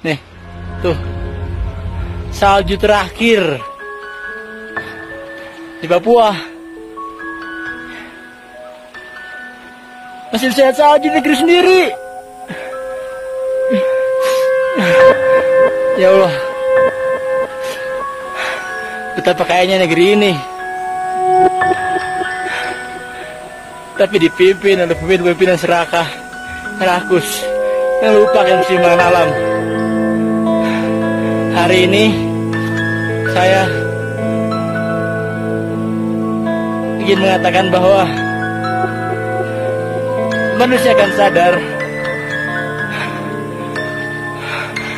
Nih, tuh. Salju terakhir di Papua. Masih bisa lihat salju di negeri sendiri. Ya Allah, betapa kayanya negeri ini. Tapi dipimpin oleh pemimpin-pimpinan serakah, rakus, yang lupa akan keseimbangan alam. Hari ini saya ingin mengatakan bahwa manusia akan sadar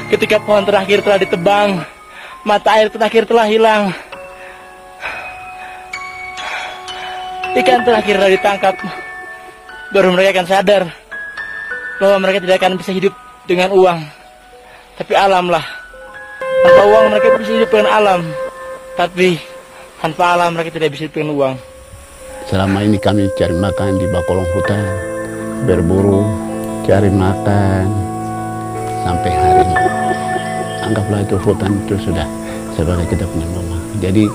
ketika pohon terakhir telah ditebang, mata air terakhir telah hilang, ikan terakhir telah ditangkap, baru mereka akan sadar bahwa mereka tidak akan bisa hidup dengan uang, tapi alamlah. Tanpa uang mereka bisa hidup dengan alam, tapi tanpa alam mereka tidak bisa hidup dengan uang. Selama ini kami cari makan di bakolong hutan, berburu, cari makan sampai hari ini. Anggaplah itu hutan itu sudah sebagai kita punya mama. Jadi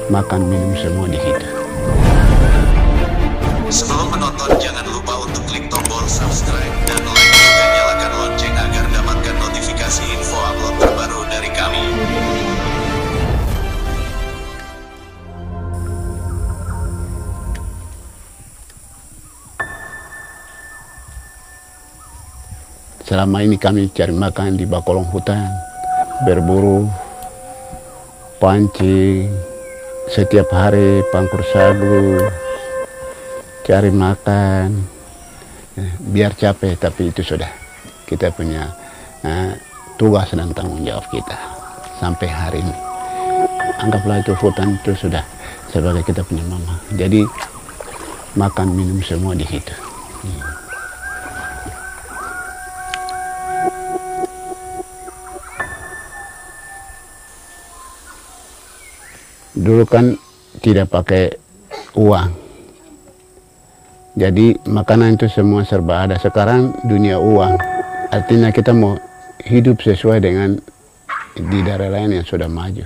makan minum semua di situ. Sebelum menonton, jangan lupa untuk klik tombol subscribe dan like, juga nyalakan lonceng agar dapatkan notifikasi info upload terbaru dari kami. Selama ini kami cari makan di bakolong hutan, berburu, pancing, setiap hari pangkur sagu, cari makan, biar capek, tapi itu sudah kita punya tugas dan tanggung jawab kita sampai hari ini. Anggaplah itu hutan itu sudah sebagai kita punya mama. Jadi makan minum semua di situ. Dulu kan tidak pakai uang, jadi makanan itu semua serba ada. Sekarang dunia uang, artinya kita mau hidup sesuai dengan di daerah lain yang sudah maju.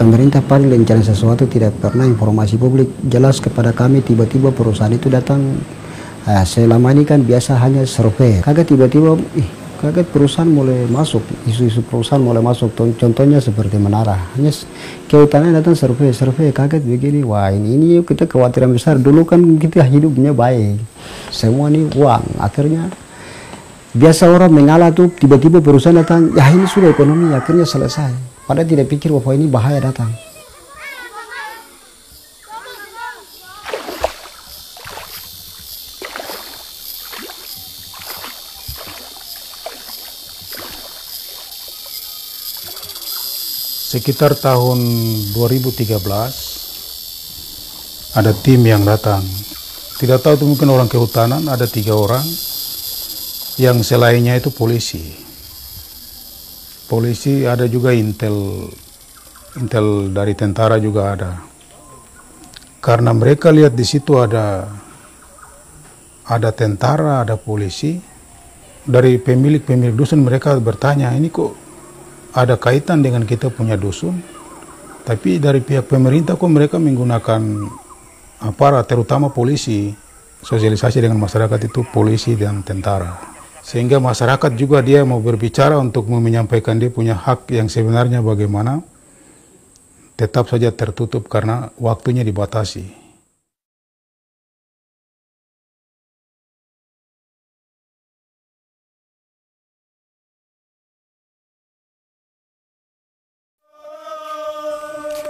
Pemerintah paling rencana sesuatu tidak pernah informasi publik jelas kepada kami. Tiba-tiba perusahaan itu datang. Selama ini kan biasa hanya survei. Kaget tiba-tiba, kaget perusahaan mulai masuk. Isu-isu perusahaan mulai masuk. Contohnya seperti Menara. Hanya kehutanan datang survei. Kaget begini. Wah ini kita kekhawatiran besar. Dulu kan kita hidupnya baik. Semua ini uang. Akhirnya biasa orang mengalah tuh. Tiba-tiba perusahaan datang. Ya ini sudah ekonomi. Akhirnya selesai. Padahal tidak pikir bahwa ini bahaya datang. Sekitar tahun 2013 ada tim yang datang. Tidak tahu itu mungkin orang kehutanan, ada 3 orang yang selainnya itu polisi. Polisi ada juga intel dari tentara juga ada. Karena mereka lihat di situ ada tentara, ada polisi. Dari pemilik dusun mereka bertanya, ini kok ada kaitan dengan kita punya dusun? Tapi dari pihak pemerintah kok mereka menggunakan aparat, terutama polisi. Sosialisasi dengan masyarakat itu polisi dan tentara. Sehingga masyarakat juga dia mau berbicara untuk menyampaikan dia punya hak yang sebenarnya bagaimana, tetap saja tertutup karena waktunya dibatasi.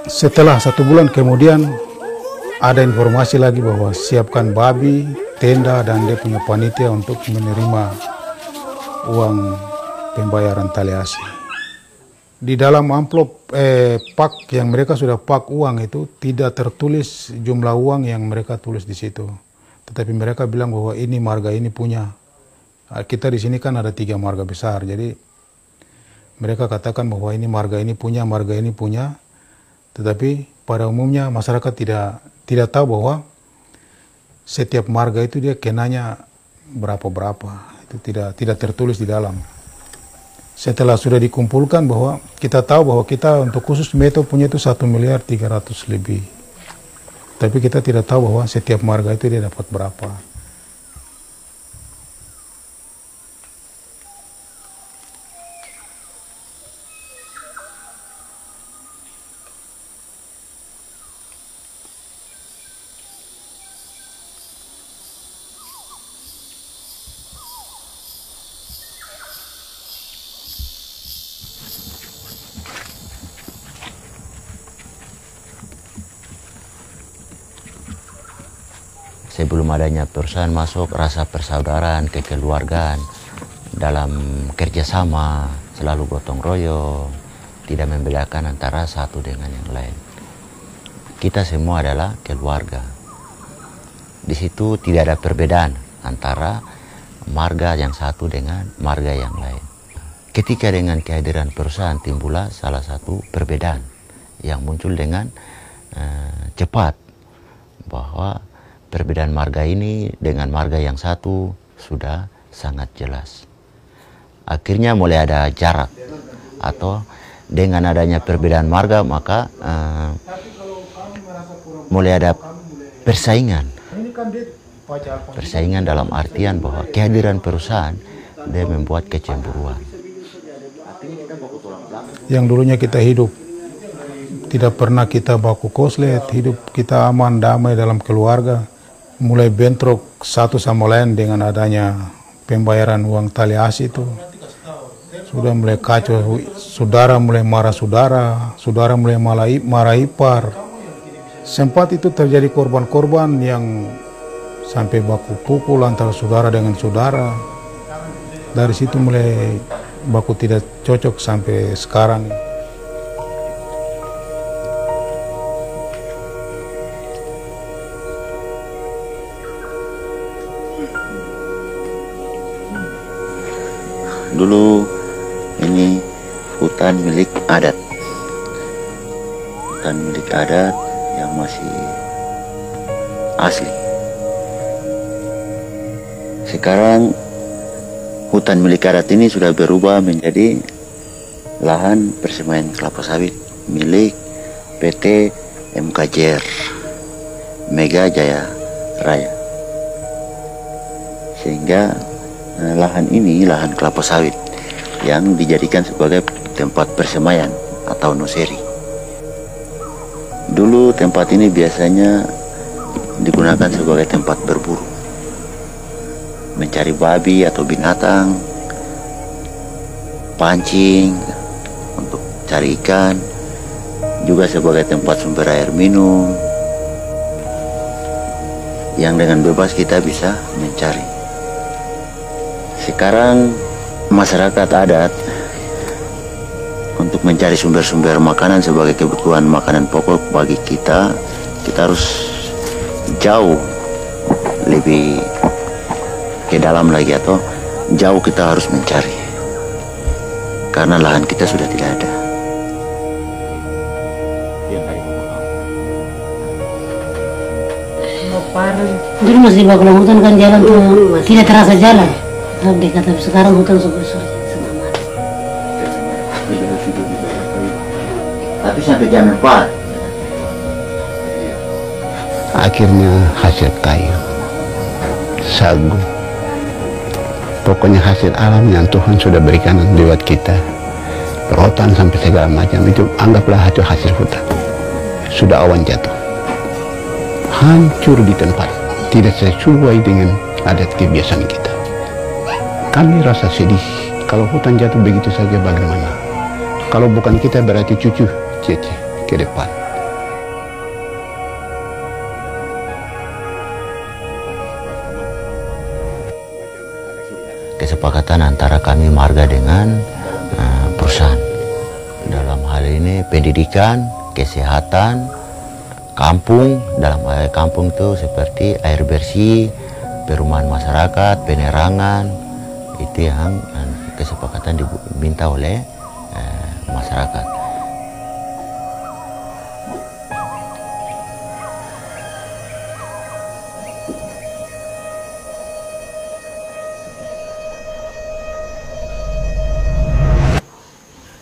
Setelah 1 bulan kemudian ada informasi lagi bahwa siapkan babi, tenda, dan dia punya panitia untuk menerima uang pembayaran tali asi. di dalam amplop pak yang mereka sudah pak uang itu tidak tertulis jumlah uang yang mereka tulis di situ. Tetapi mereka bilang bahwa ini marga ini punya. Kita di sini kan ada 3 marga besar, jadi mereka katakan bahwa ini marga ini punya, marga ini punya. Tetapi pada umumnya masyarakat tidak tahu bahwa setiap marga itu dia kenanya berapa-berapa. Itu tidak tertulis di dalam. Setelah sudah dikumpulkan bahwa kita tahu bahwa kita untuk khusus Meto punya itu 1.300.000.000 lebih. Tapi kita tidak tahu bahwa setiap marga itu dia dapat berapa. Sebelum adanya perusahaan masuk, rasa persaudaraan, kekeluargaan, dalam kerjasama, selalu gotong royong, tidak membedakan antara satu dengan yang lain. Kita semua adalah keluarga. Di situ tidak ada perbedaan antara marga yang satu dengan marga yang lain. Ketika dengan kehadiran perusahaan timbullah salah satu perbedaan yang muncul dengan cepat, bahwa perbedaan marga ini dengan marga yang satu sudah sangat jelas. Akhirnya mulai ada jarak, atau dengan adanya perbedaan marga maka mulai ada persaingan. Persaingan dalam artian bahwa kehadiran perusahaan dia membuat kecemburuan. Yang dulunya kita hidup tidak pernah kita baku koslet, hidup kita aman damai dalam keluarga, mulai bentrok satu sama lain dengan adanya pembayaran uang tali asi itu. Sudah mulai kacau, saudara mulai marah saudara, saudara mulai marah ipar. Sempat itu terjadi korban-korban yang sampai baku pukul antara saudara dengan saudara. Dari situ mulai baku tidak cocok sampai sekarang. Dulu ini hutan milik adat. Hutan milik adat yang masih asli. Sekarang hutan milik adat ini sudah berubah menjadi lahan persemaian kelapa sawit milik PT MKJR Mega Jaya Raya. Sehingga lahan ini lahan kelapa sawit yang dijadikan sebagai tempat persemaian atau nursery. Dulu tempat ini biasanya digunakan sebagai tempat berburu, mencari babi atau binatang, pancing untuk cari ikan, juga sebagai tempat sumber air minum yang dengan bebas kita bisa mencari. Sekarang masyarakat adat untuk mencari sumber-sumber makanan sebagai kebutuhan makanan pokok bagi kita harus jauh lebih ke dalam lagi, atau jauh kita harus mencari karena lahan kita sudah tidak ada. Dulu masih bagus hutan kan, jalan tuh tidak terasa jalan. Tapi sekarang hutan sudah sengaman. Tapi sampai jam 4 akhirnya hasil kayu, sagu, pokoknya hasil alam yang Tuhan sudah berikan lewat kita, rotan sampai segala macam itu anggaplah itu hasil hutan. Sudah awan jatuh, hancur di tempat, tidak sesuai dengan adat kebiasaan kita. Kami rasa sedih kalau hutan jatuh begitu saja, bagaimana? Kalau bukan kita berarti cucu cece ke depan. Kesepakatan antara kami marga dengan perusahaan ini pendidikan, kesehatan, kampung. Dalam kampung itu seperti air bersih, perumahan masyarakat, penerangan, itu yang kesepakatan diminta oleh masyarakat.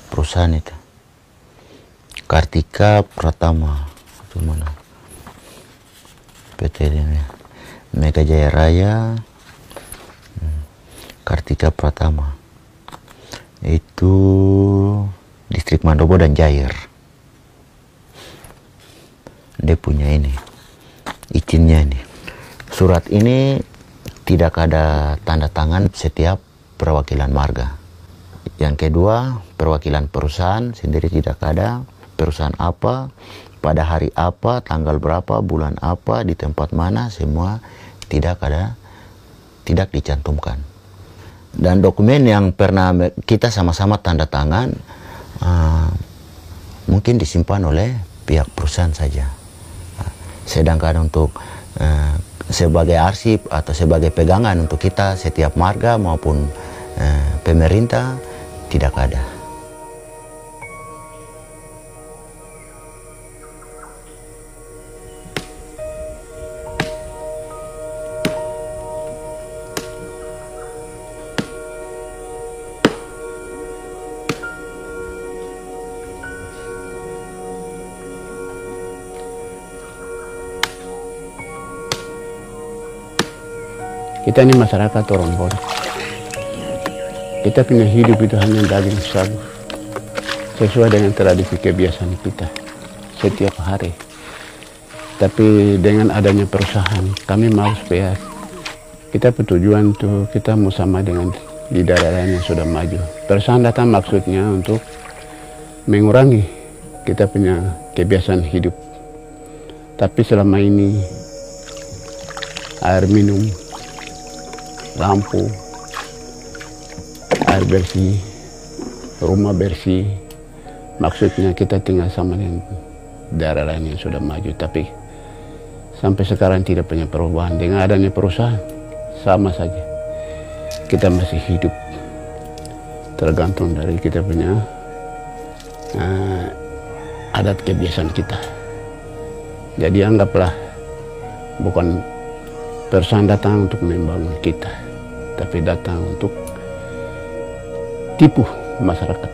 Perusahaan itu Kartika Pratama, itu mana? PT ini Mega Jaya Raya, Kartika Pratama itu distrik Mandobo dan Jair. Dia punya ini izinnya ini. Surat ini tidak ada tanda tangan setiap perwakilan marga. Yang kedua, perwakilan perusahaan sendiri tidak ada. Perusahaan apa, pada hari apa, tanggal berapa, bulan apa, di tempat mana, semua tidak ada, tidak dicantumkan. Dan dokumen yang pernah kita sama-sama tanda tangan mungkin disimpan oleh pihak perusahaan saja. Sedangkan untuk sebagai arsip atau sebagai pegangan untuk kita setiap marga maupun pemerintah tidak ada. Kita ini masyarakat orang bodoh. Kita punya hidup itu hanya daging sagu, sesuai dengan tradisi kebiasaan kita setiap hari. Tapi dengan adanya perusahaan, kami mau supaya kita bertujuan tuh kita mau sama dengan di daerah lain yang sudah maju. Perusahaan datang maksudnya untuk mengurangi kita punya kebiasaan hidup. Tapi selama ini air minum, lampu, air bersih, rumah bersih, maksudnya kita tinggal sama dengan daerah lain yang sudah maju. Tapi sampai sekarang tidak punya perubahan. Dengan adanya perusahaan sama saja, kita masih hidup tergantung dari kita punya adat kebiasaan kita. Jadi anggaplah bukan perusahaan datang untuk membangun kita, tapi datang untuk tipu masyarakat.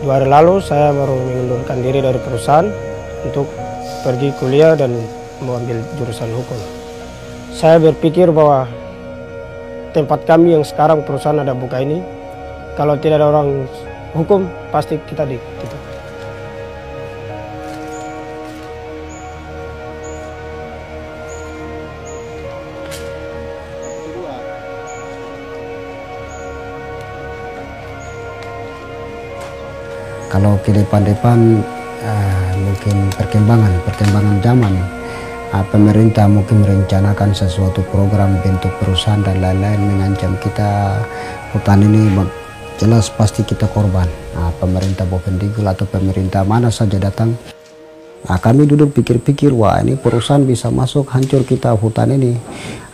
Dua hari lalu saya baru mengundurkan diri dari perusahaan untuk pergi kuliah dan mengambil jurusan hukum. Saya berpikir bahwa tempat kami yang sekarang perusahaan ada buka ini, kalau tidak ada orang hukum, pasti kita ditutup. Kalau ke depan-depan mungkin perkembangan zaman, pemerintah mungkin merencanakan sesuatu program bentuk perusahaan dan lain-lain mengancam kita. Hutan ini jelas pasti kita korban. Pemerintah Bovendigul atau pemerintah mana saja datang, kami duduk pikir-pikir, wah ini perusahaan bisa masuk hancur kita hutan ini.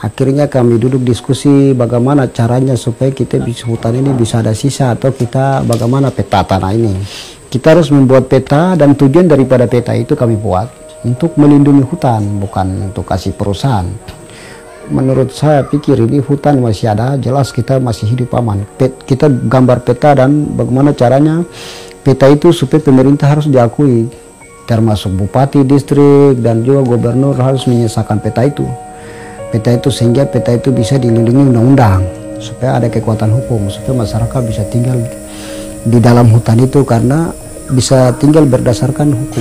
Akhirnya kami duduk diskusi bagaimana caranya supaya kita bisa hutan ini bisa ada sisa, atau kita bagaimana peta tanah ini. Kita harus membuat peta, dan tujuan daripada peta itu kami buat untuk melindungi hutan, bukan untuk kasih perusahaan. Menurut saya pikir ini hutan masih ada, jelas kita masih hidup aman. Kita gambar peta dan bagaimana caranya peta itu supaya pemerintah harus diakui, termasuk bupati distrik dan juga gubernur harus menyesakan peta itu. Peta itu sehingga peta itu bisa dilindungi undang-undang, supaya ada kekuatan hukum, supaya masyarakat bisa tinggal di dalam hutan itu karena bisa tinggal berdasarkan hukum.